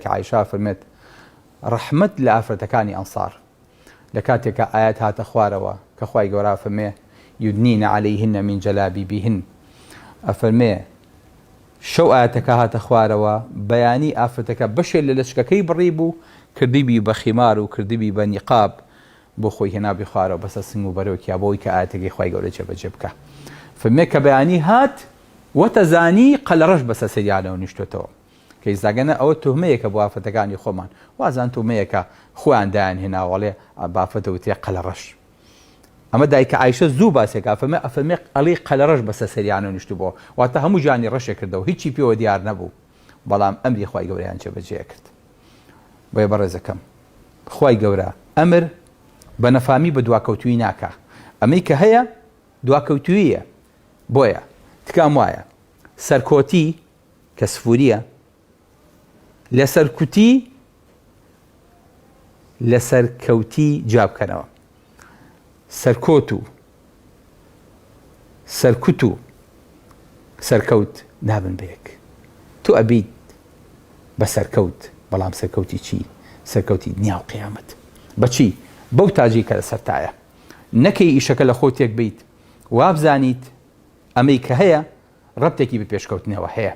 عائشة فرمت رحمت لآفرتكاني أنصار لكاتك آيات هات أخواروا كخواي قورا فرمي يدنين عليهن من جلابيبهن أفرمي شو آياتك هات أخواروا بياني آفرتك بشي للشككي بريبو كرديبي بخمار وكرديبي بنقاب بۆ خۆی هێنا بخوارەوە بەسە سنگ و بەرەوەکی بۆی کە ئاەتێکی خی گەورە جێبەجێ بکە فمێ کە بەیانی هات وەتەزانی قەلەڕەش بەسە سریانەوە نیشتێتەوە کە ئیزاگەنە ئەوە توهمەیەکە بۆ ئافرەتەکانی خۆمان وازان توهمەیەکە خۆیان دایان هێناوەڵێ بافرەتەوتێ قەلەڕەش ئەمە دایکە عایشە زوو باسێکە ئەفەرمێ ئەڵێ قەلەڕەش بەسە سریانەوە نیشتبووە واتە هەموو جانی ڕەشێ کردەوە هیچی پێوە دیار نەبوو بەڵام ئەمری خی گەورەیان جێبەجێ کرد بۆیە بەڕێزەکەم خی گەورە ئەمر بە نەفامی بە دواکەوتوی ناکە ئەمەی کە هەیە دواکەوتویە بۆیە تکام وایە سەرکۆتی کە سفوریە لە سەرکوتی لە سەرکەوتی جابکەنەوە سەرکۆت و سەرکوت و سەرکەوت نابن بەیەک تو ئەبیت بە سەرکەوت بەڵام سەرکەوتی چی سەرکەوتی دنیا و قیامەت بەچی بەو تاجی کە لە سەرتایە نەکەی ئیشەکە لە خۆتێک بیت وابزانیت ئەمەی کە هەیە ڕەبتێکی بە پێشکەوتنەوە هەیە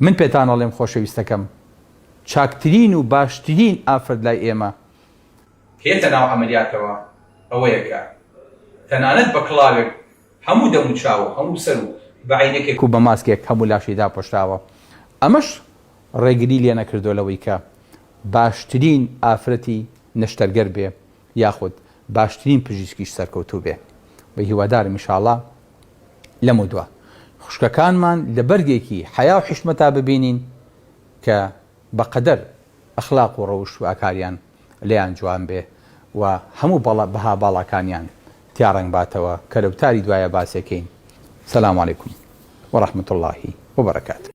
من پێتان ئەڵێم خۆشەویستەکەم چاکترین و باشترین ئافرەت لای ئێمە هێتە ناو ئەمەلیاتەوە ئەوەیەکە تەنانەت بە کڵاوێک هەموو دەم و چاوە هەموو سەر و بە عینەکێک و بە ماسکێک هەموو لاشیدا پۆشراوە ئەمەش ڕێگری لێ نەکردو لەوەی کە باشترین ئافرەتی نەشتەرگەر بێ یاخود باشترین پزیشکیش سەرکەوتوو بێ بە هیوادارم ئینشاءڵڵا لەم دووە خوشکەکانمان لە بەرگێکی حیا و حیشمەتا ببینین کە بەقەدەر ئەخلاق و ڕەوش و ئاکاریان لێیان جوان بێ و هەموو بەها باڵاکانیان تیا ڕەنگ باتەوە کە لەوتاری دوایە باسێکەین. سەلام عەلەیکوم وەڕەحمەتوڵڵاهی وبەرەکاتوه.